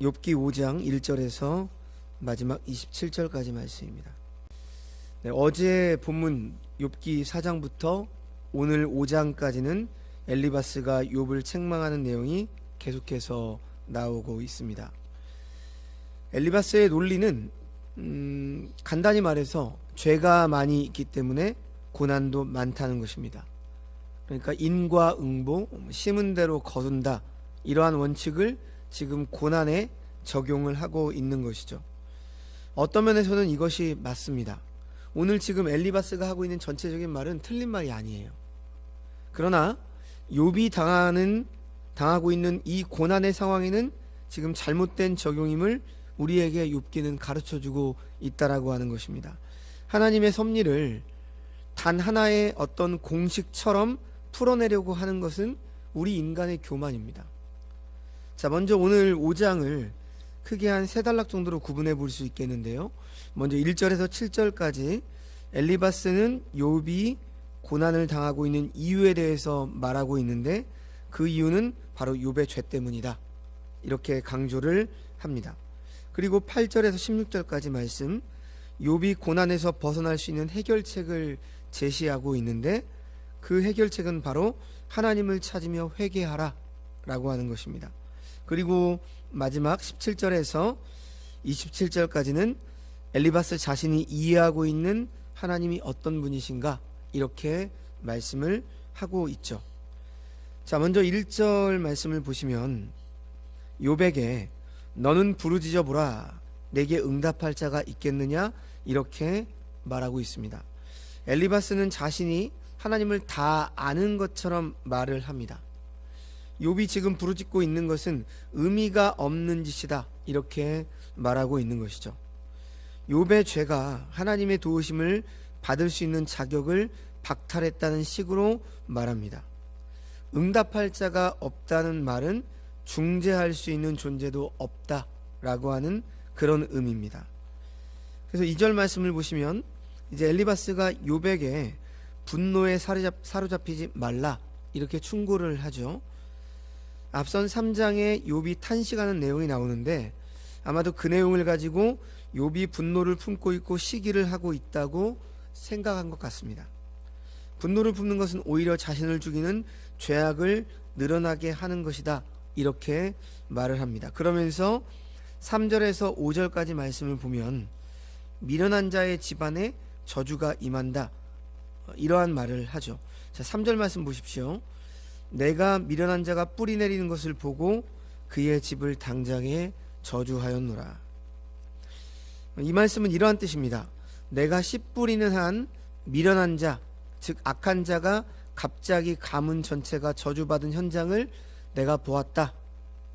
욥기 5장 1절에서 마지막 27절까지 말씀입니다. 네, 어제 본문 욥기 4장부터 오늘 5장까지는 엘리바스가 욥을 책망하는 내용이 계속해서 나오고 있습니다. 엘리바스의 논리는 간단히 말해서 죄가 많이 있기 때문에 고난도 많다는 것입니다. 그러니까 인과응보, 심은 대로 거둔다, 이러한 원칙을 지금 고난에 적용을 하고 있는 것이죠. 어떤 면에서는 이것이 맞습니다. 오늘 지금 엘리바스가 하고 있는 전체적인 말은 틀린 말이 아니에요. 그러나 욥이 당하고 있는 이 고난의 상황에는 지금 잘못된 적용임을 우리에게 욥기는 가르쳐주고 있다라고 하는 것입니다. 하나님의 섭리를 단 하나의 어떤 공식처럼 풀어내려고 하는 것은 우리 인간의 교만입니다. 자, 먼저 오늘 5장을 크게 한 세 단락 정도로 구분해 볼 수 있겠는데요. 먼저 1절에서 7절까지 엘리바스는 욥이 고난을 당하고 있는 이유에 대해서 말하고 있는데, 그 이유는 바로 욥의 죄 때문이다, 이렇게 강조를 합니다. 그리고 8절에서 16절까지 말씀, 욥이 고난에서 벗어날 수 있는 해결책을 제시하고 있는데, 그 해결책은 바로 하나님을 찾으며 회개하라 라고 하는 것입니다. 그리고 마지막 17절에서 27절까지는 엘리바스 자신이 이해하고 있는 하나님이 어떤 분이신가, 이렇게 말씀을 하고 있죠. 자, 먼저 1절 말씀을 보시면 욥에게 너는 부르짖어 보라, 내게 응답할 자가 있겠느냐, 이렇게 말하고 있습니다. 엘리바스는 자신이 하나님을 다 아는 것처럼 말을 합니다. 욥이 지금 부르짖고 있는 것은 의미가 없는 짓이다, 이렇게 말하고 있는 것이죠. 욥의 죄가 하나님의 도우심을 받을 수 있는 자격을 박탈했다는 식으로 말합니다. 응답할 자가 없다는 말은 중재할 수 있는 존재도 없다라고 하는 그런 의미입니다. 그래서 2절 말씀을 보시면 이제 엘리바스가 욥에게 분노에 사로잡히지 말라, 이렇게 충고를 하죠. 앞선 3장에 욥이 탄식하는 내용이 나오는데, 아마도 그 내용을 가지고 욥이 분노를 품고 있고 시기를 하고 있다고 생각한 것 같습니다. 분노를 품는 것은 오히려 자신을 죽이는 죄악을 늘어나게 하는 것이다, 이렇게 말을 합니다. 그러면서 3절에서 5절까지 말씀을 보면 미련한 자의 집안에 저주가 임한다, 이러한 말을 하죠. 자, 3절 말씀 보십시오. 내가 미련한 자가 뿌리 내리는 것을 보고 그의 집을 당장에 저주하였노라. 이 말씀은 이러한 뜻입니다. 내가 씨 뿌리는 한 미련한 자, 즉 악한 자가 갑자기 가문 전체가 저주받은 현장을 내가 보았다,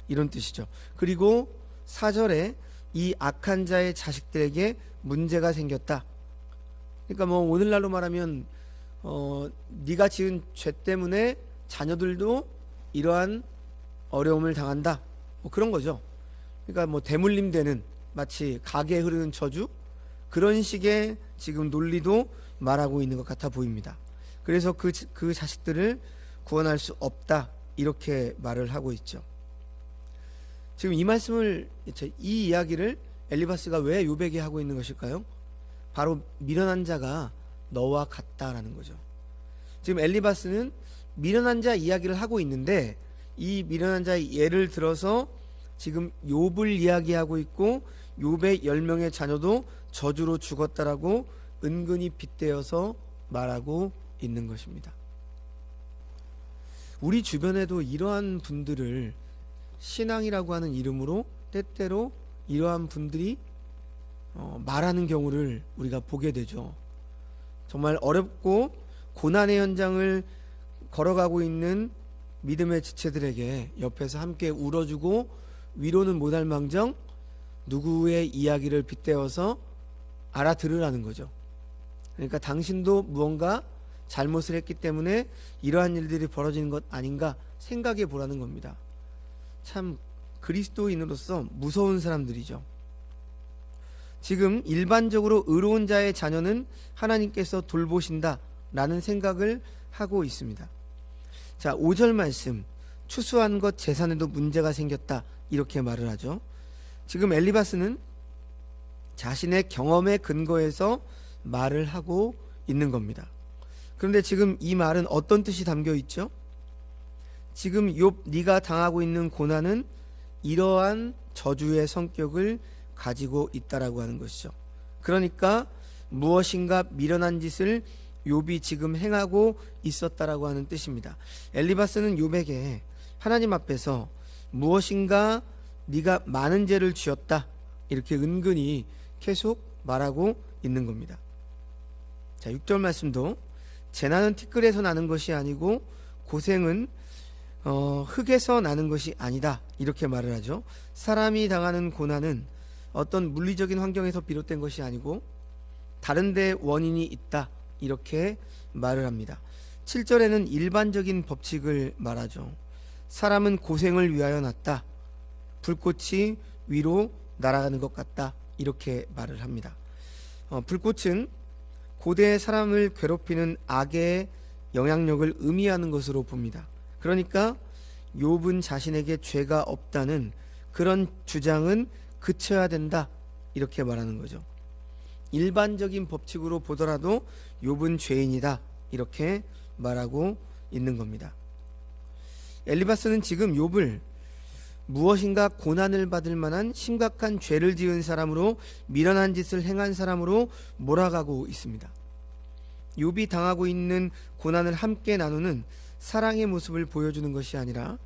이런 뜻이죠. 그리고 4절에 이 악한 자의 자식들에게 문제가 생겼다. 그러니까 뭐 오늘날로 말하면 네가 지은 죄 때문에 자녀들도 이러한 어려움을 당한다, 뭐 그런 거죠. 그러니까 뭐 대물림되는, 마치 가게에 흐르는 저주, 그런 식의 지금 논리도 말하고 있는 것 같아 보입니다. 그래서 그 자식들을 구원할 수 없다, 이렇게 말을 하고 있죠. 지금 이 말씀을, 이 이야기를 엘리바스가 왜 욥에게 하고 있는 것일까요? 바로 미련한 자가 너와 같다라는 거죠. 지금 엘리바스는 미련한 자 이야기를 하고 있는데, 이 미련한 자의 예를 들어서 지금 욥을 이야기하고 있고, 욥의 10명의 자녀도 저주로 죽었다라고 은근히 빗대어서 말하고 있는 것입니다. 우리 주변에도 이러한 분들을 신앙이라고 하는 이름으로 때때로 이러한 분들이 말하는 경우를 우리가 보게 되죠. 정말 어렵고 고난의 현장을 걸어가고 있는 믿음의 지체들에게 옆에서 함께 울어주고 위로는 못할 망정 누구의 이야기를 빗대어서 알아들으라는 거죠. 그러니까 당신도 무언가 잘못을 했기 때문에 이러한 일들이 벌어지는 것 아닌가 생각해 보라는 겁니다. 참 그리스도인으로서 무서운 사람들이죠. 지금 일반적으로 의로운 자의 자녀는 하나님께서 돌보신다 라는 생각을 하고 있습니다. 자, 5절 말씀, 추수한 것 재산에도 문제가 생겼다, 이렇게 말을 하죠. 지금 엘리바스는 자신의 경험에 근거해서 말을 하고 있는 겁니다. 그런데 지금 이 말은 어떤 뜻이 담겨 있죠? 지금 욥, 네가 당하고 있는 고난은 이러한 저주의 성격을 가지고 있다라고 하는 것이죠. 그러니까 무엇인가 미련한 짓을 욥이 지금 행하고 있었다라고 하는 뜻입니다. 엘리바스는 욥에게 하나님 앞에서 무엇인가 네가 많은 죄를 지었다 이렇게 은근히 계속 말하고 있는 겁니다. 자, 6절 말씀도 재난은 티끌에서 나는 것이 아니고 고생은 흙에서 나는 것이 아니다 이렇게 말을 하죠. 사람이 당하는 고난은 어떤 물리적인 환경에서 비롯된 것이 아니고 다른 데 원인이 있다 이렇게 말을 합니다. 7절에는 일반적인 법칙을 말하죠. 사람은 고생을 위하여 났다. 불꽃이 위로 날아가는 것 같다 이렇게 말을 합니다. 불꽃은 고대의 사람을 괴롭히는 악의 영향력을 의미하는 것으로 봅니다. 그러니까 욥은 자신에게 죄가 없다는 그런 주장은 그쳐야 된다 이렇게 말하는 거죠. 일반적인 법칙으로 보더라도 욥은 죄인이다 이렇게 말하고 있는 겁니다. 엘리바스는 지금 욥을 무엇인가 고난을 받을 만한 심각한 죄를 지은 사람으로 미련한 짓을 행한 사람으로 몰아가고 있습니다. 욥이 당하고 있는 고난을 함께 나누는 사랑의 모습을 보여주는 것이 아니라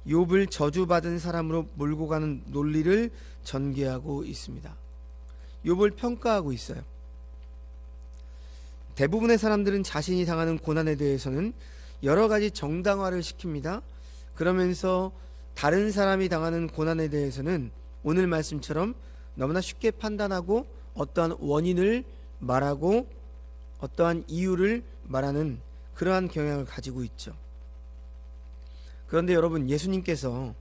욥을 저주받은 사람으로 몰고 가는 논리를 전개하고 있습니다. 욥을 평가하고 있어요. 대부분의 사람들은 자신이 당하는 고난에 대해서는 여러 가지 정당화를 시킵니다. 그러면서 다른 사람이 당하는 고난에 대해서는 오늘 말씀처럼 너무나 쉽게 판단하고 어떠한 원인을 말하고 어떠한 이유를 말하는 그러한 경향을 가지고 있죠. 그런데 여러분, 예수님께서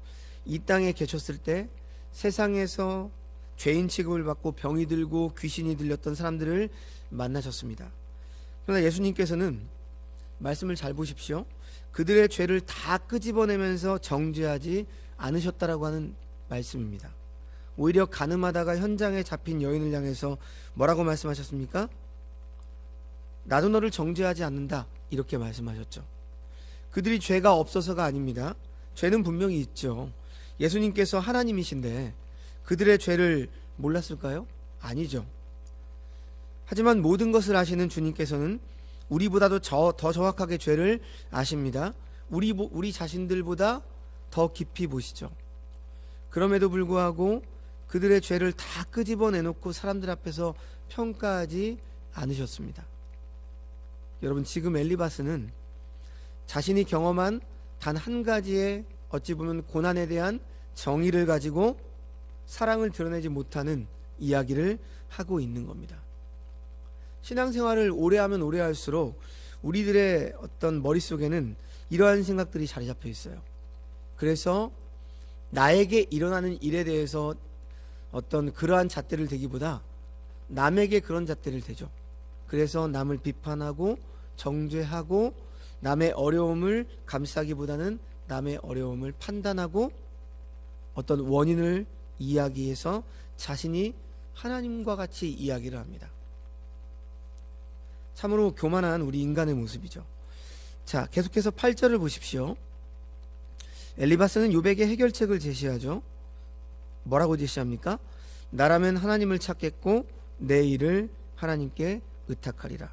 이 땅에 계셨을 때 세상에서 죄인 취급을 받고 병이 들고 귀신이 들렸던 사람들을 만나셨습니다. 그러나 예수님께서는 말씀을 잘 보십시오. 그들의 죄를 다 끄집어내면서 정죄하지 않으셨다라고 하는 말씀입니다. 오히려 가늠하다가 현장에 잡힌 여인을 향해서 뭐라고 말씀하셨습니까? 나도 너를 정죄하지 않는다 이렇게 말씀하셨죠. 그들이 죄가 없어서가 아닙니다. 죄는 분명히 있죠. 예수님께서 하나님이신데 그들의 죄를 몰랐을까요? 아니죠. 하지만 모든 것을 아시는 주님께서는 우리보다도 더 정확하게 죄를 아십니다. 우리 자신들보다 더 깊이 보시죠. 그럼에도 불구하고 그들의 죄를 다 끄집어내놓고 사람들 앞에서 평가하지 않으셨습니다. 여러분, 지금 엘리바스는 자신이 경험한 단 한 가지의 어찌 보면 고난에 대한 정의를 가지고 사랑을 드러내지 못하는 이야기를 하고 있는 겁니다. 신앙생활을 오래 하면 오래 할수록 우리들의 어떤 머릿속에는 이러한 생각들이 자리 잡혀 있어요. 그래서 나에게 일어나는 일에 대해서 어떤 그러한 잣대를 대기보다 남에게 그런 잣대를 대죠. 그래서 남을 비판하고 정죄하고 남의 어려움을 감싸기보다는 남의 어려움을 판단하고 어떤 원인을 이야기해서 자신이 하나님과 같이 이야기를 합니다. 참으로 교만한 우리 인간의 모습이죠. 자, 계속해서 8절을 보십시오. 엘리바스는 욥에게 해결책을 제시하죠. 뭐라고 제시합니까? 나라면 하나님을 찾겠고 내 일을 하나님께 의탁하리라.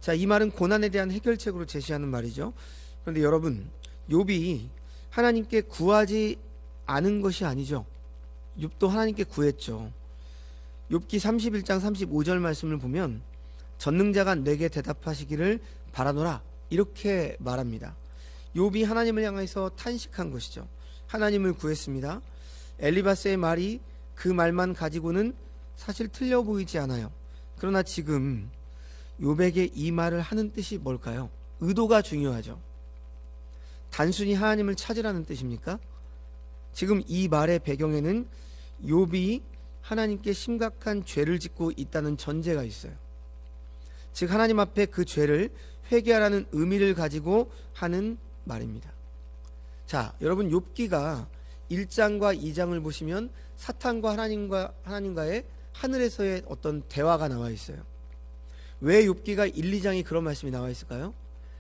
자, 이 말은 고난에 대한 해결책으로 제시하는 말이죠. 그런데 여러분, 욥이 하나님께 구하지 않은 것이 아니죠. 욥도 하나님께 구했죠. 욥기 31장 35절 말씀을 보면 전능자가 내게 대답하시기를 바라노라 이렇게 말합니다. 욥이 하나님을 향해서 탄식한 것이죠. 하나님을 구했습니다. 엘리바스의 말이 그 말만 가지고는 사실 틀려 보이지 않아요. 그러나 지금 욥에게 이 말을 하는 뜻이 뭘까요? 의도가 중요하죠. 단순히 하나님을 찾으라는 뜻입니까? 지금 이 말의 배경에는 욥이 하나님께 심각한 죄를 짓고 있다는 전제가 있어요. 즉 하나님 앞에 그 죄를 회개하라는 의미를 가지고 하는 말입니다. 자, 여러분, 욥기가 1장과 2장을 보시면 사탄과 하나님과의 하늘에서의 어떤 대화가 나와 있어요. 왜 욥기가 1, 2장이 그런 말씀이 나와 있을까요?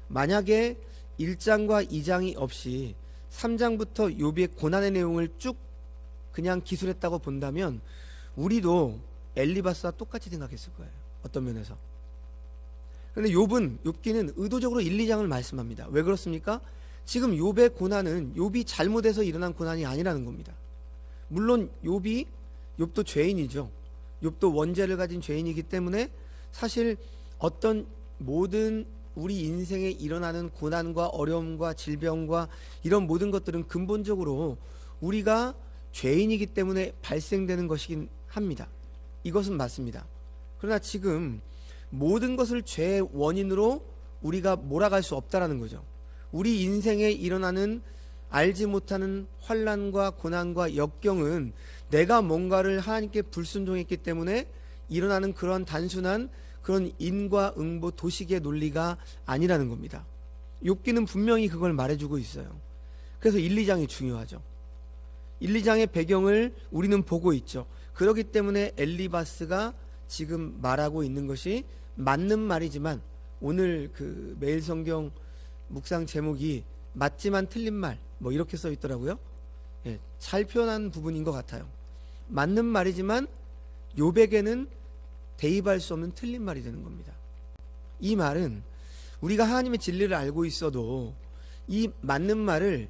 만약에 1장과 2장이 없이 3장부터 욥의 고난의 내용을 쭉 그냥 기술했다고 본다면 우리도 엘리바스와 똑같이 생각했을 거예요. 어떤 면에서. 그런데 욥기는 의도적으로 1, 2장을 말씀합니다. 왜 그렇습니까? 지금 욥의 고난은 욥이 잘못해서 일어난 고난이 아니라는 겁니다. 물론 욥도 죄인이죠. 욥도 원죄를 가진 죄인이기 때문에 사실 어떤 모든 우리 인생에 일어나는 고난과 어려움과 질병과 이런 모든 것들은 근본적으로 우리가 죄인이기 때문에 발생되는 것이긴 합니다. 이것은 맞습니다. 그러나 지금 모든 것을 죄의 원인으로 우리가 몰아갈 수 없다라는 거죠. 우리 인생에 일어나는 알지 못하는 환난과 고난과 역경은 내가 뭔가를 하나님께 불순종했기 때문에 일어나는 그런 단순한 그런 인과응보 도식의 논리가 아니라는 겁니다. 욥기는 분명히 그걸 말해주고 있어요. 그래서 1, 2장이 중요하죠. 1, 2장의 배경을 우리는 보고 있죠. 그렇기 때문에 엘리바스가 지금 말하고 있는 것이 맞는 말이지만 오늘 그 매일 성경 묵상 제목이 맞지만 틀린 말 뭐 이렇게 써 있더라고요. 예, 잘 표현한 부분인 것 같아요. 맞는 말이지만 욥에게는 대입할 수 없는 틀린 말이 되는 겁니다. 이 말은 우리가 하나님의 진리를 알고 있어도 이 맞는 말을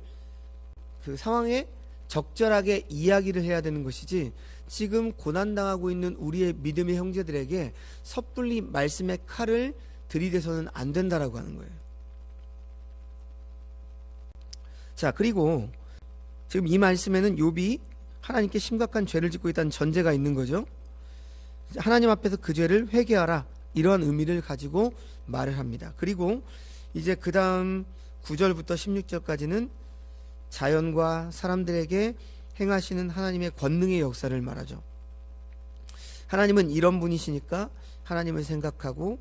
그 상황에 적절하게 이야기를 해야 되는 것이지 지금 고난당하고 있는 우리의 믿음의 형제들에게 섣불리 말씀의 칼을 들이대서는 안 된다라고 하는 거예요. 자, 그리고 지금 이 말씀에는 욥이 하나님께 심각한 죄를 짓고 있다는 전제가 있는 거죠. 하나님 앞에서 그 죄를 회개하라, 이러한 의미를 가지고 말을 합니다. 그리고 이제 그 다음 9절부터 16절까지는 자연과 사람들에게 행하시는 하나님의 권능의 역사를 말하죠. 하나님은 이런 분이시니까 하나님을 생각하고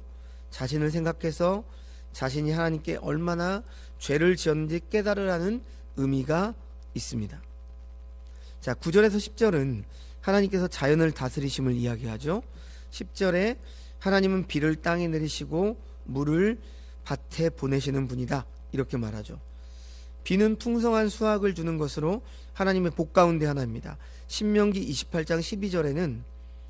자신을 생각해서 자신이 하나님께 얼마나 죄를 지었는지 깨달으라는 의미가 있습니다. 자, 9절에서 10절은 하나님께서 자연을 다스리심을 이야기하죠. 10절에 하나님은 비를 땅에 내리시고 물을 밭에 보내시는 분이다, 이렇게 말하죠. 비는 풍성한 수확을 주는 것으로 하나님의 복 가운데 하나입니다. 신명기 28장 12절에는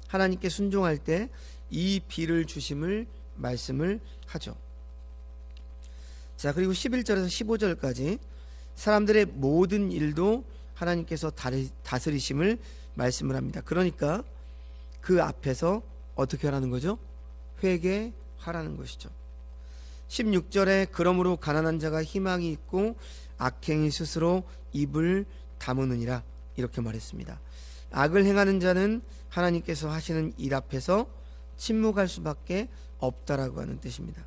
하나님께 순종할 때 이 비를 주심을 말씀을 하죠. 자, 그리고 11절에서 15절까지 사람들의 모든 일도 하나님께서 다스리심을 말씀을 합니다. 그러니까 그 앞에서 어떻게 하라는 거죠? 회개하라는 것이죠. 16절에 그러므로 가난한 자가 희망이 있고 악행이 스스로 입을 다무느니라, 이렇게 말했습니다. 악을 행하는 자는 하나님께서 하시는 일 앞에서 침묵할 수밖에 없다라고 하는 뜻입니다.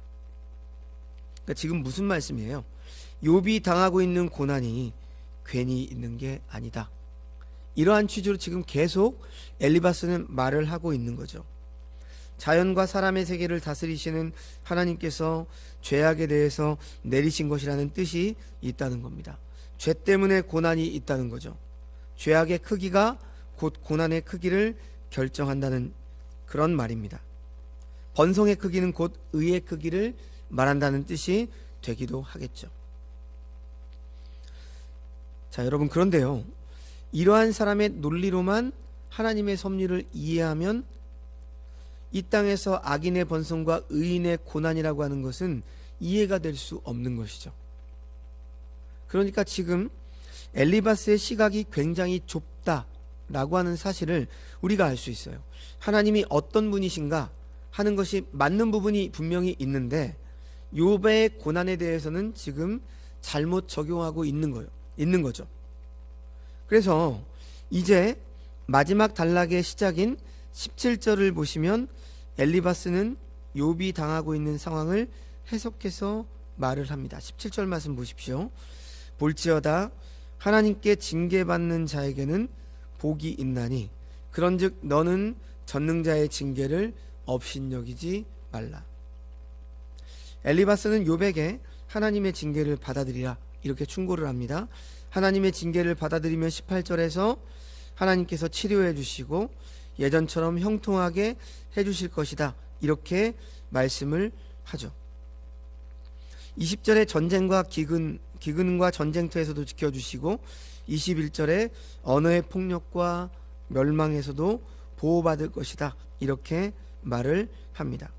그러니까 지금 무슨 말씀이에요? 욥이 당하고 있는 고난이 괜히 있는 게 아니다, 이러한 취지로 지금 계속 엘리바스는 말을 하고 있는 거죠. 자연과 사람의 세계를 다스리시는 하나님께서 죄악에 대해서 내리신 것이라는 뜻이 있다는 겁니다. 죄 때문에 고난이 있다는 거죠. 죄악의 크기가 곧 고난의 크기를 결정한다는 그런 말입니다. 번성의 크기는 곧 의의 크기를 말한다는 뜻이 되기도 하겠죠. 자, 여러분, 그런데요, 이러한 사람의 논리로만 하나님의 섭리를 이해하면 이 땅에서 악인의 번성과 의인의 고난이라고 하는 것은 이해가 될 수 없는 것이죠. 그러니까 지금 엘리바스의 시각이 굉장히 좁다라고 하는 사실을 우리가 알 수 있어요. 하나님이 어떤 분이신가 하는 것이 맞는 부분이 분명히 있는데 욥의 고난에 대해서는 지금 잘못 적용하고 있는 거죠. 그래서 이제 마지막 단락의 시작인 17절을 보시면 엘리바스는 욥이 당하고 있는 상황을 해석해서 말을 합니다. 17절 말씀 보십시오. 볼지어다 하나님께 징계받는 자에게는 복이 있나니 그런즉 너는 전능자의 징계를 업신여기지 말라. 엘리바스는 욥에게 하나님의 징계를 받아들이라, 이렇게 충고를 합니다. 하나님의 징계를 받아들이면 18절에서 하나님께서 치료해 주시고 예전처럼 형통하게 해 주실 것이다, 이렇게 말씀을 하죠. 20절에 전쟁과 기근과 전쟁터에서도 지켜주시고 21절에 언어의 폭력과 멸망에서도 보호받을 것이다, 이렇게 말을 합니다.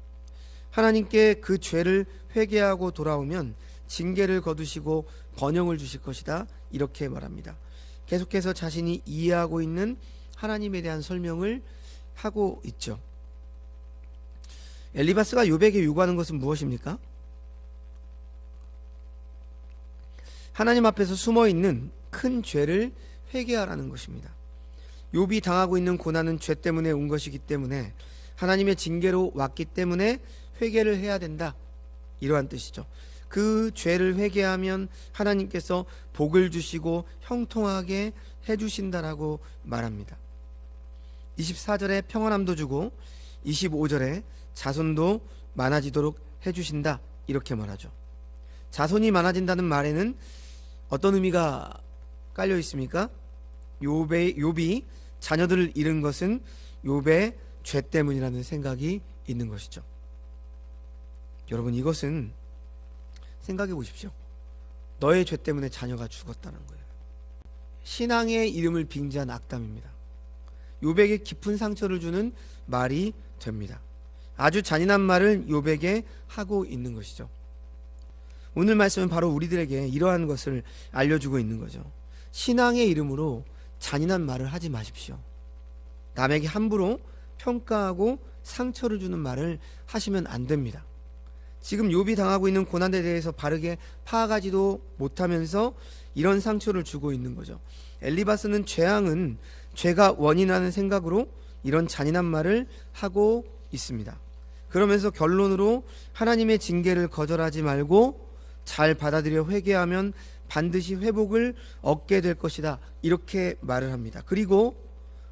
하나님께 그 죄를 회개하고 돌아오면 징계를 거두시고 번영을 주실 것이다, 이렇게 말합니다. 계속해서 자신이 이해하고 있는 하나님에 대한 설명을 하고 있죠. 엘리바스가 욥에게 요구하는 것은 무엇입니까? 하나님 앞에서 숨어있는 큰 죄를 회개하라는 것입니다. 욥이 당하고 있는 고난은 죄 때문에 온 것이기 때문에, 하나님의 징계로 왔기 때문에 회개를 해야 된다, 이러한 뜻이죠. 그 죄를 회개하면 하나님께서 복을 주시고 형통하게 해주신다라고 말합니다. 24절에 평안함도 주고 25절에 자손도 많아지도록 해주신다, 이렇게 말하죠. 자손이 많아진다는 말에는 어떤 의미가 깔려 있습니까? 욥이 자녀들을 잃은 것은 욥의 죄 때문이라는 생각이 있는 것이죠. 여러분, 이것은 생각해 보십시오. 너의 죄 때문에 자녀가 죽었다는 거예요. 신앙의 이름을 빙자한 악담입니다. 욥에게 깊은 상처를 주는 말이 됩니다. 아주 잔인한 말을 욥에게 하고 있는 것이죠. 오늘 말씀은 바로 우리들에게 이러한 것을 알려주고 있는 거죠. 신앙의 이름으로 잔인한 말을 하지 마십시오. 남에게 함부로 평가하고 상처를 주는 말을 하시면 안 됩니다. 지금 욥이 당하고 있는 고난에 대해서 바르게 파악하지도 못하면서 이런 상처를 주고 있는 거죠. 엘리바스는 죄앙은 죄가 원인이라는 생각으로 이런 잔인한 말을 하고 있습니다. 그러면서 결론으로 하나님의 징계를 거절하지 말고 잘 받아들여 회개하면 반드시 회복을 얻게 될 것이다, 이렇게 말을 합니다. 그리고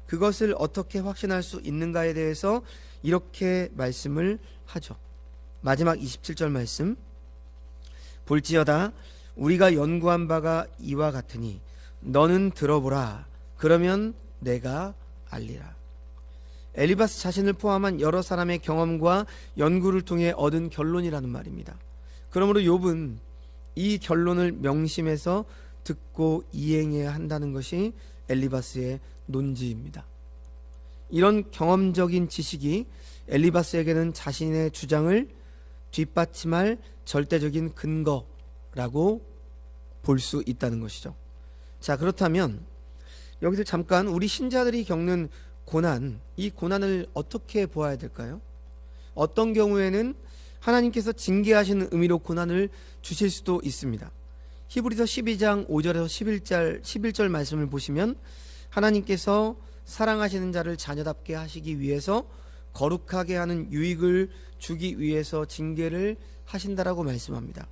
그것을 어떻게 확신할 수 있는가에 대해서 이렇게 말씀을 하죠. 마지막 27절 말씀, 볼지어다 우리가 연구한 바가 이와 같으니 너는 들어보라. 그러면 내가 알리라. 엘리바스 자신을 포함한 여러 사람의 경험과 연구를 통해 얻은 결론이라는 말입니다. 그러므로 욥은 이 결론을 명심해서 듣고 이행해야 한다는 것이 엘리바스의 논지입니다. 이런 경험적인 지식이 엘리바스에게는 자신의 주장을 뒷받침할 절대적인 근거라고 볼 수 있다는 것이죠. 자, 그렇다면 여기서 잠깐 우리 신자들이 겪는 고난, 이 고난을 어떻게 보아야 될까요? 어떤 경우에는 하나님께서 징계하시는 의미로 고난을 주실 수도 있습니다. 히브리서 12장 5절에서 11절 말씀을 보시면 하나님께서 사랑하시는 자를 자녀답게 하시기 위해서 거룩하게 하는 유익을 주기 위해서 징계를 하신다라고 말씀합니다.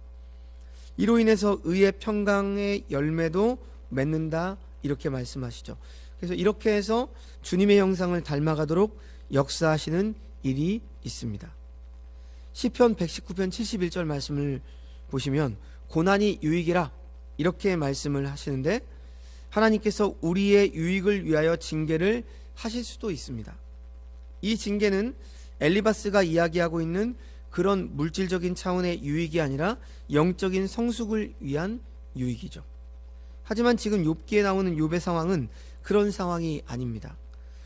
이로 인해서 의의 평강의 열매도 맺는다, 이렇게 말씀하시죠. 그래서 이렇게 해서 주님의 형상을 닮아가도록 역사하시는 일이 있습니다. 시편 119편 71절 말씀을 보시면 고난이 유익이라, 이렇게 말씀을 하시는데 하나님께서 우리의 유익을 위하여 징계를 하실 수도 있습니다. 이 징계는 엘리바스가 이야기하고 있는 그런 물질적인 차원의 유익이 아니라 영적인 성숙을 위한 유익이죠. 하지만 지금 욥기에 나오는 욥의 상황은 그런 상황이 아닙니다.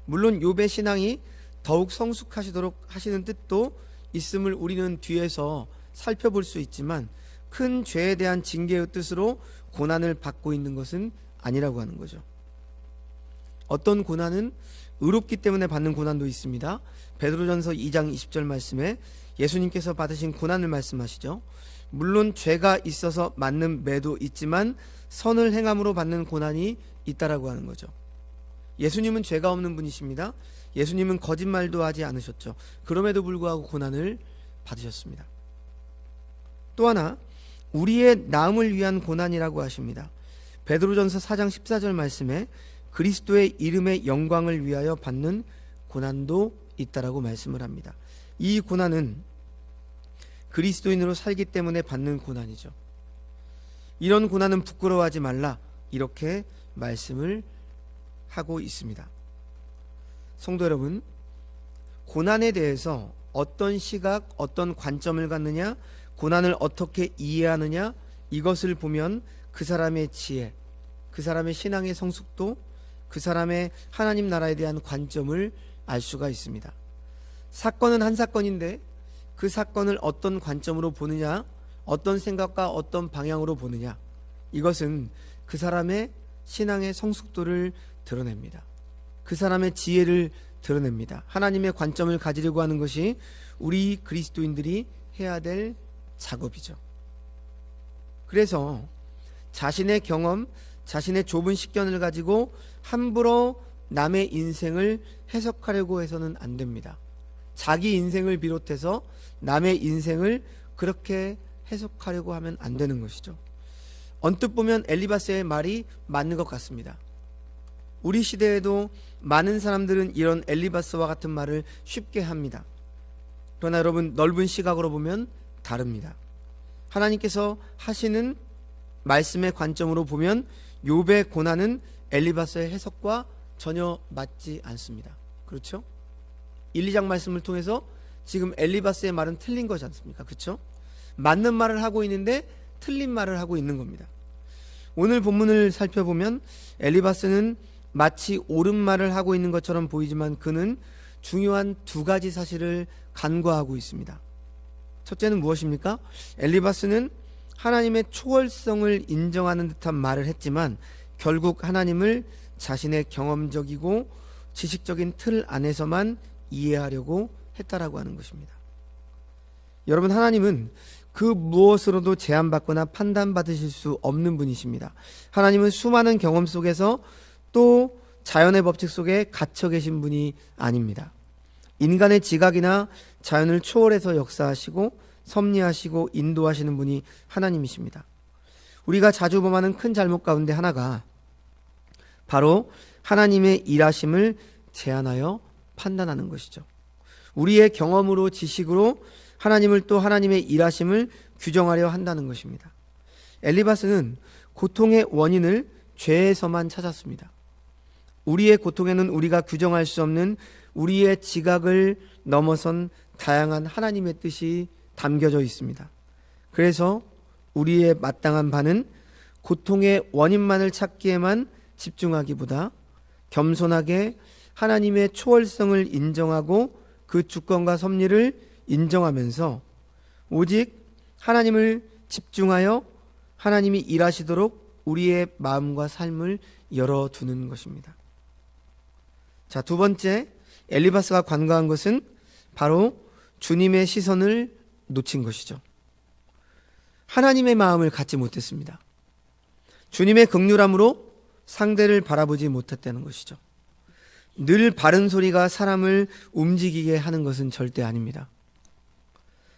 물론 욥의 신앙이 더욱 성숙하시도록 하시는 뜻도 있음을 우리는 뒤에서 살펴볼 수 있지만 큰 죄에 대한 징계의 뜻으로 고난을 받고 있는 것은 아니라고 하는 거죠. 어떤 고난은 의롭기 때문에 받는 고난도 있습니다. 베드로전서 2장 20절 말씀에 예수님께서 받으신 고난을 말씀하시죠. 물론 죄가 있어서 맞는 매도 있지만 선을 행함으로 받는 고난이 있다라고 하는 거죠. 예수님은 죄가 없는 분이십니다. 예수님은 거짓말도 하지 않으셨죠. 그럼에도 불구하고 고난을 받으셨습니다. 또 하나, 우리의 나음을 위한 고난이라고 하십니다. 베드로전서 4장 14절 말씀에 그리스도의 이름의 영광을 위하여 받는 고난도 있다라고 말씀을 합니다. 이 고난은 그리스도인으로 살기 때문에 받는 고난이죠. 이런 고난은 부끄러워하지 말라, 이렇게 말씀을 하고 있습니다. 성도 여러분, 고난에 대해서 어떤 시각, 어떤 관점을 갖느냐, 고난을 어떻게 이해하느냐, 이것을 보면 그 사람의 지혜, 그 사람의 신앙의 성숙도, 그 사람의 하나님 나라에 대한 관점을 알 수가 있습니다. 사건은 한 사건인데 그 사건을 어떤 관점으로 보느냐, 어떤 생각과 어떤 방향으로 보느냐, 이것은 그 사람의 신앙의 성숙도를 드러냅니다. 그 사람의 지혜를 드러냅니다. 하나님의 관점을 가지려고 하는 것이 우리 그리스도인들이 해야 될 작업이죠. 그래서 자신의 경험, 자신의 좁은 식견을 가지고 함부로 남의 인생을 해석하려고 해서는 안 됩니다. 자기 인생을 비롯해서 남의 인생을 그렇게 해석하려고 하면 안 되는 것이죠. 언뜻 보면 엘리바스의 말이 맞는 것 같습니다. 우리 시대에도 많은 사람들은 이런 엘리바스와 같은 말을 쉽게 합니다. 그러나 여러분, 넓은 시각으로 보면 다릅니다. 하나님께서 하시는 말씀의 관점으로 보면 욥의 고난은 엘리바스의 해석과 전혀 맞지 않습니다. 그렇죠? 1, 2장 말씀을 통해서 지금 엘리바스의 말은 틀린 거지 않습니까? 그렇죠? 맞는 말을 하고 있는데 틀린 말을 하고 있는 겁니다. 오늘 본문을 살펴보면 엘리바스는 마치 옳은 말을 하고 있는 것처럼 보이지만 그는 중요한 두 가지 사실을 간과하고 있습니다. 첫째는 무엇입니까? 엘리바스는 하나님의 초월성을 인정하는 듯한 말을 했지만 결국 하나님을 자신의 경험적이고 지식적인 틀 안에서만 이해하려고 했다라고 하는 것입니다. 여러분, 하나님은 그 무엇으로도 제한받거나 판단받으실 수 없는 분이십니다. 하나님은 수많은 경험 속에서 또 자연의 법칙 속에 갇혀 계신 분이 아닙니다. 인간의 지각이나 자연을 초월해서 역사하시고 섭리하시고 인도하시는 분이 하나님이십니다. 우리가 자주 범하는 큰 잘못 가운데 하나가 바로 하나님의 일하심을 제한하여 판단하는 것이죠. 우리의 경험으로 지식으로 하나님을 또 하나님의 일하심을 규정하려 한다는 것입니다. 엘리바스는 고통의 원인을 죄에서만 찾았습니다. 우리의 고통에는 우리가 규정할 수 없는 우리의 지각을 넘어선 다양한 하나님의 뜻이 담겨져 있습니다. 그래서 우리의 마땅한 바는 고통의 원인만을 찾기에만 집중하기보다 겸손하게 하나님의 초월성을 인정하고 그 주권과 섭리를 인정하면서 오직 하나님을 집중하여 하나님이 일하시도록 우리의 마음과 삶을 열어두는 것입니다. 자, 두 번째, 엘리바스가 간과한 것은 바로 주님의 시선을 놓친 것이죠. 하나님의 마음을 갖지 못했습니다. 주님의 긍휼함으로 상대를 바라보지 못했다는 것이죠. 늘 바른 소리가 사람을 움직이게 하는 것은 절대 아닙니다.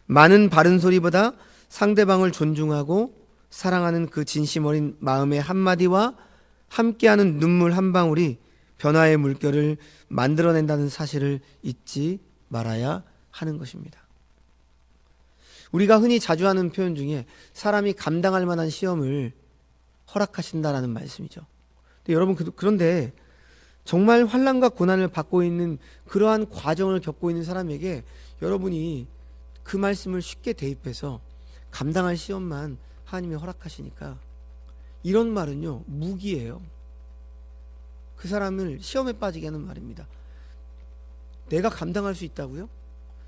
많은 바른 소리보다 상대방을 존중하고 사랑하는 그 진심 어린 마음의 한마디와 함께하는 눈물 한 방울이 변화의 물결을 만들어낸다는 사실을 잊지 말아야 하는 것입니다. 우리가 흔히 자주 하는 표현 중에 사람이 감당할 만한 시험을 허락하신다라는 말씀이죠. 근데 여러분, 그런데 정말 환난과 고난을 받고 있는 그러한 과정을 겪고 있는 사람에게 여러분이 그 말씀을 쉽게 대입해서 감당할 시험만 하나님이 허락하시니까, 이런 말은요, 무기예요. 그 사람을 시험에 빠지게 하는 말입니다. 내가 감당할 수 있다고요?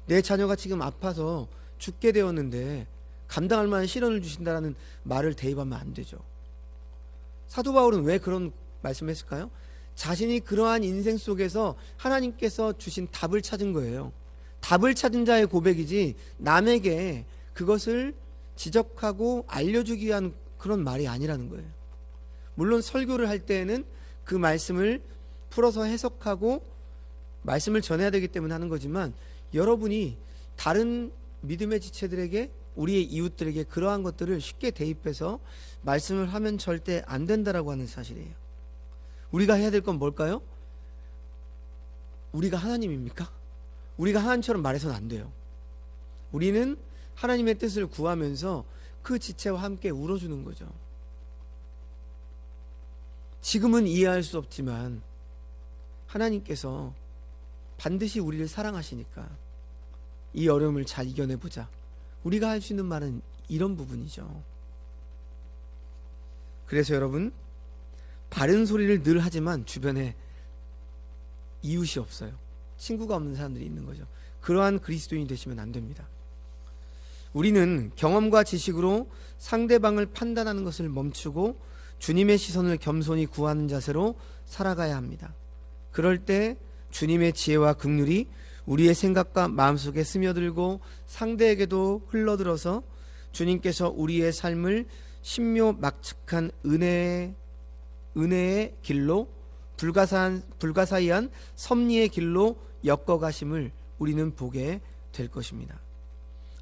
내 자녀가 지금 아파서 죽게 되었는데 감당할 만한 시련을 주신다라는 말을 대입하면 안 되죠. 사도 바울은 왜 그런 말씀을 했을까요? 자신이 그러한 인생 속에서 하나님께서 주신 답을 찾은 거예요. 답을 찾은 자의 고백이지 남에게 그것을 지적하고 알려주기 위한 그런 말이 아니라는 거예요. 물론 설교를 할 때에는 그 말씀을 풀어서 해석하고 말씀을 전해야 되기 때문에 하는 거지만, 여러분이 다른 믿음의 지체들에게, 우리의 이웃들에게 그러한 것들을 쉽게 대입해서 말씀을 하면 절대 안 된다라고 하는 사실이에요. 우리가 해야 될 건 뭘까요? 우리가 하나님입니까? 우리가 하나님처럼 말해서는 안 돼요. 우리는 하나님의 뜻을 구하면서 그 지체와 함께 울어주는 거죠. 지금은 이해할 수 없지만 하나님께서 반드시 우리를 사랑하시니까 이 어려움을 잘 이겨내보자. 우리가 할 수 있는 말은 이런 부분이죠. 그래서 여러분, 바른 소리를 늘 하지만 주변에 이웃이 없어요. 친구가 없는 사람들이 있는 거죠. 그러한 그리스도인이 되시면 안 됩니다. 우리는 경험과 지식으로 상대방을 판단하는 것을 멈추고 주님의 시선을 겸손히 구하는 자세로 살아가야 합니다. 그럴 때 주님의 지혜와 긍휼이 우리의 생각과 마음속에 스며들고 상대에게도 흘러들어서 주님께서 우리의 삶을 신묘막측한 은혜의 길로 불가사의한 섭리의 길로 엮어가심을 우리는 보게 될 것입니다.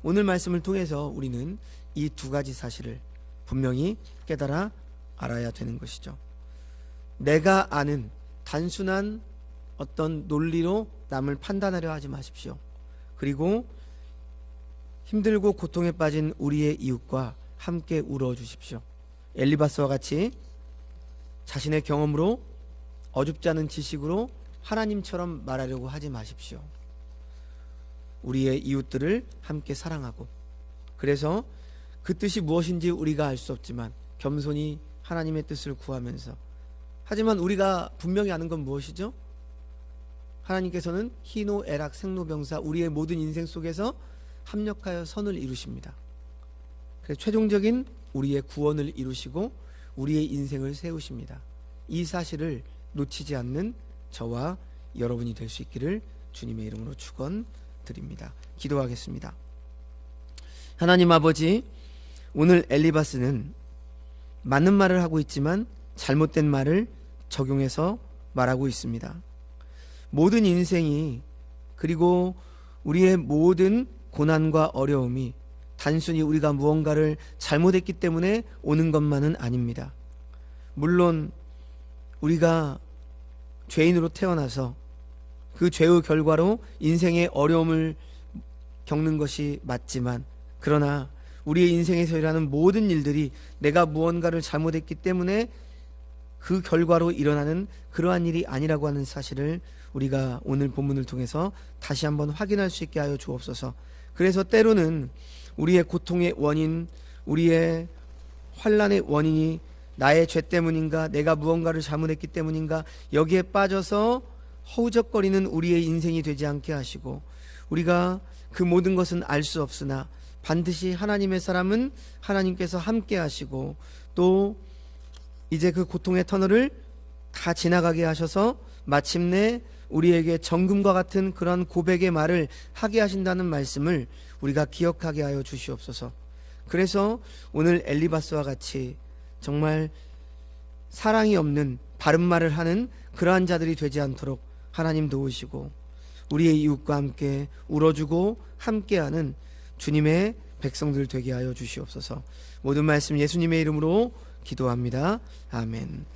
오늘 말씀을 통해서 우리는 이 두 가지 사실을 분명히 깨달아 알아야 되는 것이죠. 내가 아는 단순한 어떤 논리로 남을 판단하려 하지 마십시오. 그리고 힘들고 고통에 빠진 우리의 이웃과 함께 울어주십시오. 엘리바스와 같이 자신의 경험으로 어줍지 않은 지식으로 하나님처럼 말하려고 하지 마십시오. 우리의 이웃들을 함께 사랑하고, 그래서 그 뜻이 무엇인지 우리가 알 수 없지만 겸손히 하나님의 뜻을 구하면서, 하지만 우리가 분명히 아는 건 무엇이죠? 하나님께서는 희노애락 생로병사 우리의 모든 인생 속에서 합력하여 선을 이루십니다. 그래서 최종적인 우리의 구원을 이루시고 우리의 인생을 세우십니다. 이 사실을 놓치지 않는 저와 여러분이 될 수 있기를 주님의 이름으로 축원드립니다. 기도하겠습니다. 하나님 아버지, 오늘 엘리바스는 맞는 말을 하고 있지만 잘못된 말을 적용해서 말하고 있습니다. 모든 인생이, 그리고 우리의 모든 고난과 어려움이 단순히 우리가 무언가를 잘못했기 때문에 오는 것만은 아닙니다. 물론 우리가 죄인으로 태어나서 그 죄의 결과로 인생의 어려움을 겪는 것이 맞지만, 그러나 우리의 인생에서 일어나는 모든 일들이 내가 무언가를 잘못했기 때문에 그 결과로 일어나는 그러한 일이 아니라고 하는 사실을 우리가 오늘 본문을 통해서 다시 한번 확인할 수 있게 하여 주옵소서. 그래서 때로는 우리의 고통의 원인, 우리의 환난의 원인이 나의 죄 때문인가, 내가 무언가를 잘못했기 때문인가, 여기에 빠져서 허우적거리는 우리의 인생이 되지 않게 하시고, 우리가 그 모든 것은 알 수 없으나 반드시 하나님의 사람은 하나님께서 함께 하시고, 또 이제 그 고통의 터널을 다 지나가게 하셔서 마침내 우리에게 정금과 같은 그런 고백의 말을 하게 하신다는 말씀을 우리가 기억하게 하여 주시옵소서. 그래서 오늘 엘리바스와 같이 정말 사랑이 없는 바른 말을 하는 그러한 자들이 되지 않도록 하나님 도우시고, 우리의 이웃과 함께 울어주고 함께하는 주님의 백성들 되게 하여 주시옵소서. 모든 말씀 예수님의 이름으로 기도합니다. 아멘.